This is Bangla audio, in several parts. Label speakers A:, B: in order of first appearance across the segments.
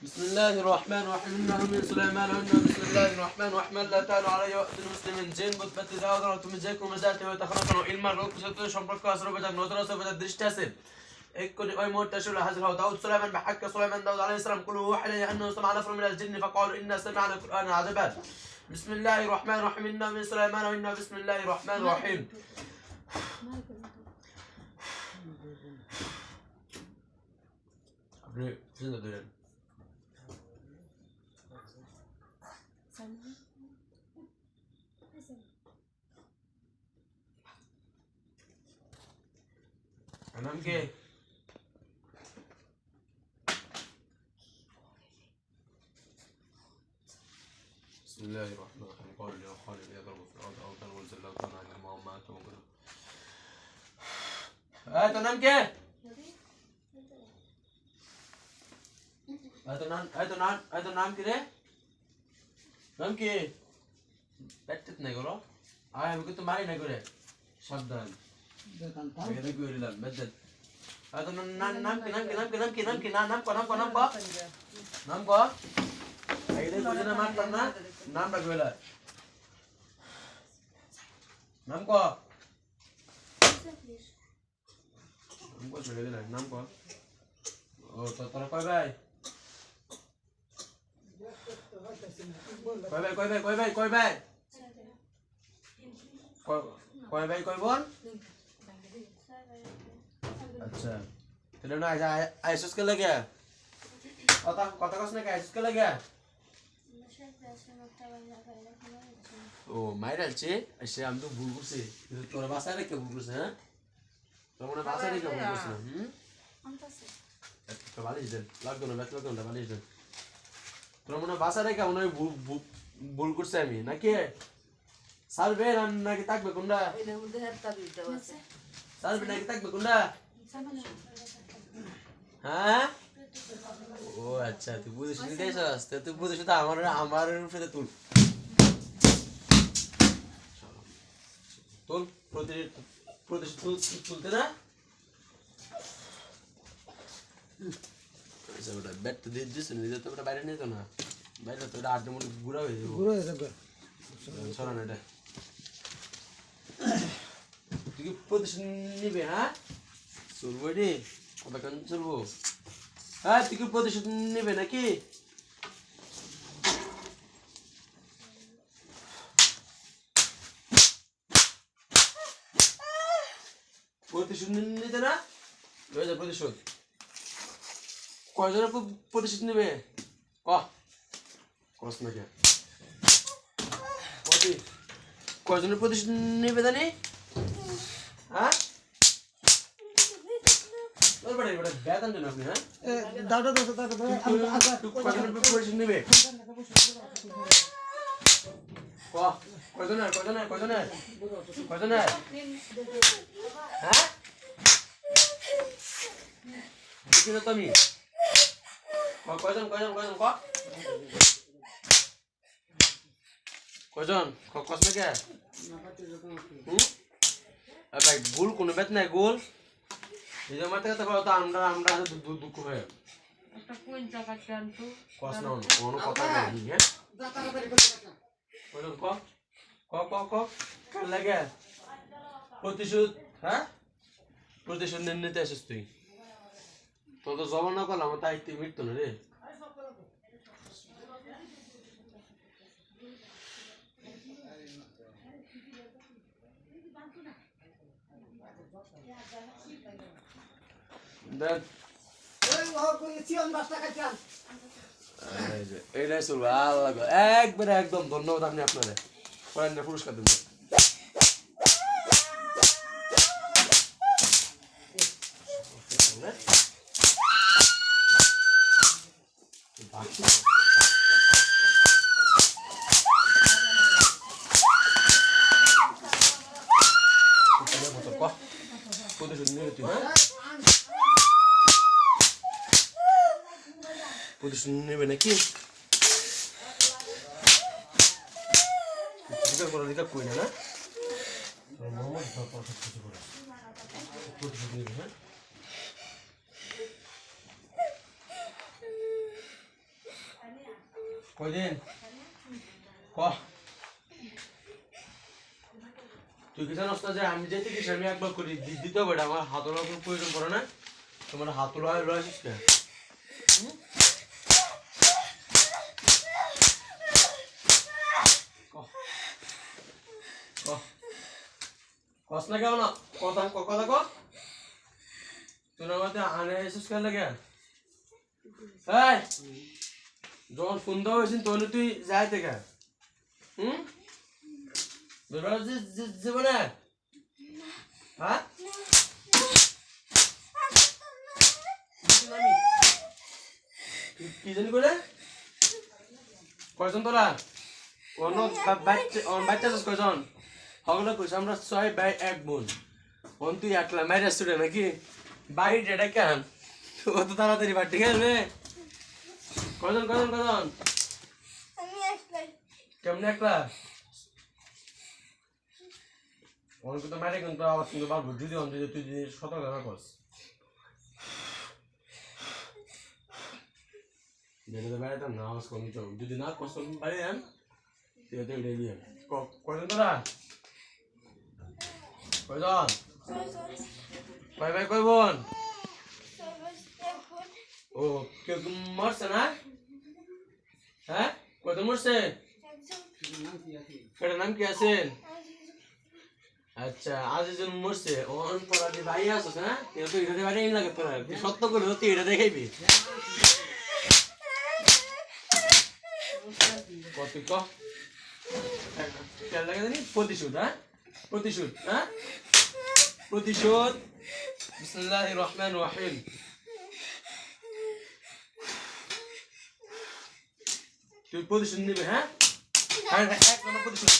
A: بسم الله الرحمن الرحيم إنه من سليمان وإنه بسم الله الرحمن الرحيم لا تعلوا علي وقت المسلمين জিন বুঝতে যাও ধরো তুমি যে কোন জাতি হতে খারাপ ইলমার রোগ সাথে সম্পর্ক আছে রোগ জাগ নজর আছে বাজার দৃষ্টি আছে এক কোন ওই মুহূর্তে আসলে হাজির হও দাউদ সুলাইমান بحق سليمان داود عليه السلام كله وحي انه سمع نفر من الجن فقالوا إنا سمعنا قرآنا عجبا بسم الله الرحمن الرحيم إنه من سليمان وإنه بسم الله الرحمن الرحيم আপনি চিন্তা করেন নাম কি بسم الله الرحمن الرحيم قال لي خالد يضرب في الارض او تنزل لو كان عن الماء ما تنقل তো নাম কে তো নাম কি রে নাম কি পেট্টেত নাই করো আমি কিন্তু মারি নাই করে সাবধান আগে কই দিলাম বেদত তো নাম কি নাম কো এই দে কই না মারতাম না নাম রাখবেলা নাম কো চলে দিলাম নাম কো ও তো তোরা কই ভাই কই ভাই কই বোন अच्छा तेरे ना आइसस के लगे কথা কস না কি আইসস কে লাগে ও মাইরালছে এসে আমি তো ভুল করছি তোর বাসায় রেখে ভুল করছিস হ্যাঁ তোর মনে বাসায় রেখে ভুল করছিস তো বালিশ দেন লাগতো না বালিশ দেন তোর মনে বাসায় রেখে মনে ভুল করছি আমি নাকি সারবে নাকি থাকবে কোনটা সারবে নাকি থাকবে কোনটা হ্যাঁ ও আচ্ছা তুই বুঝিস নিতে এসেছিস তুই বুঝিস তো আমার উপরে তুল তুল প্রতিশোধ তুলতে না আচ্ছা ওটা ব্যাট তো দিয়ে দিস না তো ওটা বাইরে নিয়ে তো না বাইরে তো ওটা আট মনে গুঁড়া হয়ে যাবে সরান এটা তুই কি প্রতিশোধ নিবে হ্যাঁ চলবো রে কবে কেন চলবো হ্যাঁ তুই কি প্রতিশোধ নেবে নাকি প্রতিশোধ নিতে না প্রতিশোধ কয়জনের প্রতিশোধ নেবে কস না কে কয়জনের প্রতিশোধ নেবে জানি হ্যাঁ বেতন দেন আপনি হ্যাঁ দাদা পরিশোধ নেবে কয়জনের হ্যাঁ দেখি না তুমি কয়জন কসমে ভাই গোল কোনো বেত নাই গোল এই যে মাথা কথা বলতো আমরা দুঃখ হয়ে একটা কোন জায়গা জান তো কস না কোনো কথা নেই হ্যাঁ বলুন ক কাল লাগে প্রতিশোধ হ্যাঁ প্রতিশোধ নিতে আসিস তুই তো জমা না করলাম তাই তুই মৃত্যু না রে এইটাই চলবে আল্লাহ একবারে একদম ধন্যবাদ আপনি আপনাদের পুরস্কার দেবেন প্রতিশোধ নেবে নাকি কই না মোহাম্মদ প্রতিশোধ নেবে হ্যাঁ কয়দিন ক তুই কি জানোস না যে আমি যেতে কি আমি একবার করি দিতে হবে আমার হাতলার কোনো প্রয়োজন পড়ে না তোমার হাতলা রয়েছিস কে কস না কেমন কথা কথা ক তুই আমাকে আনে এসেছিস কেন লাগে এই যখন ফোন দেওয়া হয়েছিস তখন তুই যাই থেকে জীবনে হ্যাঁ কি জানি করে কয়জন তোরা অন্য বাচ্চা কয়জন সকলে কইস আমরা 6 ভাই 1 বোন অন তুই একলা মাইরা স্টুডেন্ট নাকি বাইরে এটা কেন অত তাড়াতাড়ি বাড়তে গেলে কয়জন কয়জন কয়জন কেমনে একলা অনেক তো মাইরে কিন্তু আবার কিন্তু পারবো যদি তুই যদি সতর্ক না করস বেরোতে বেড়াতাম না আওয়াজ কমি চোখ যদি না কষ্ট পারি আন তুই তো এটাই দিয়ে কয়জন তোরা কয়জন কয় ভাই কয় বোন ও কেউ মরছে না হ্যাঁ কয়জন মরছে এটার নাম কি আছে আচ্ছা আজ একজন মরছে ওন তোরা যে ভাই আসছ না তুই তো এটাতে বাইরে লাগে তোরা তুই সত্য করে তুই এটা দেখাইবি কত ক কেন লাগে জানি প্রতিশোধ হ্যাঁ প্রতিশোধ হ্যাঁ প্রতিশোধ বিসমিল্লাহির রহমানির রহিম তুই প্রতিশোধ নিবি হ্যাঁ হ্যাঁ এক নম্বর প্রতিশোধ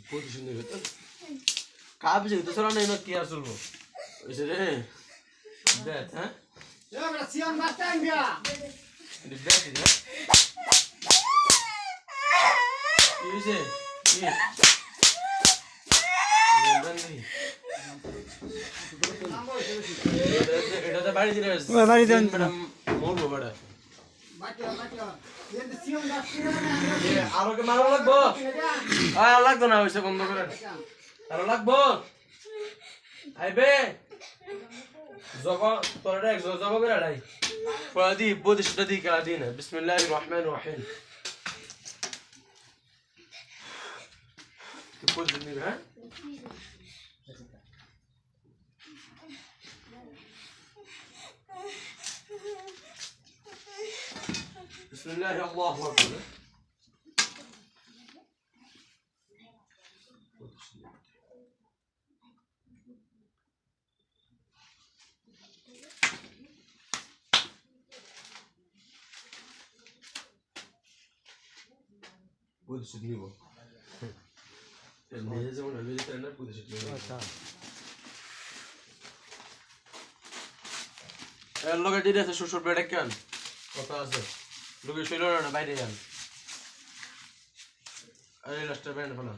A: প্রতিশোধ নিবি তো কাজ যেহেতু চলা নেই না কি আর চলবো ওইসে রে দেখ হ্যাঁ
B: Siang batang dia.
A: Di bed ya. Ini sih. Ini. Beneran nih. এটা তো বাড়ি দিলে
C: বাড়ি দেন
A: মরবো বড়
B: Baca. Dia siang batang.
A: আরো কে মারা লাগবো আর লাগতো না ওইসব বন্ধ করে আরো লাগবো আইবে জগা তোরা এক জগা করে আড়াই ফরাদি প্রতিশোধ দি খেলা দিন বিসমিল্লাহির রহমানির রহিম কি প্রতিশোধ নিবে হ্যাঁ বিসমিল্লাহি আল্লাহু আকবার প্রতিশোধ নিব নিজে যেমন হলে না প্রতিশোধ নিব আচ্ছা এর লগে দিতে আছে শ্বশুর বেড়ে কেন কথা আছে লোকে শৈল না বাইরে যান আরে লাস্টার ব্যান্ড ফেলা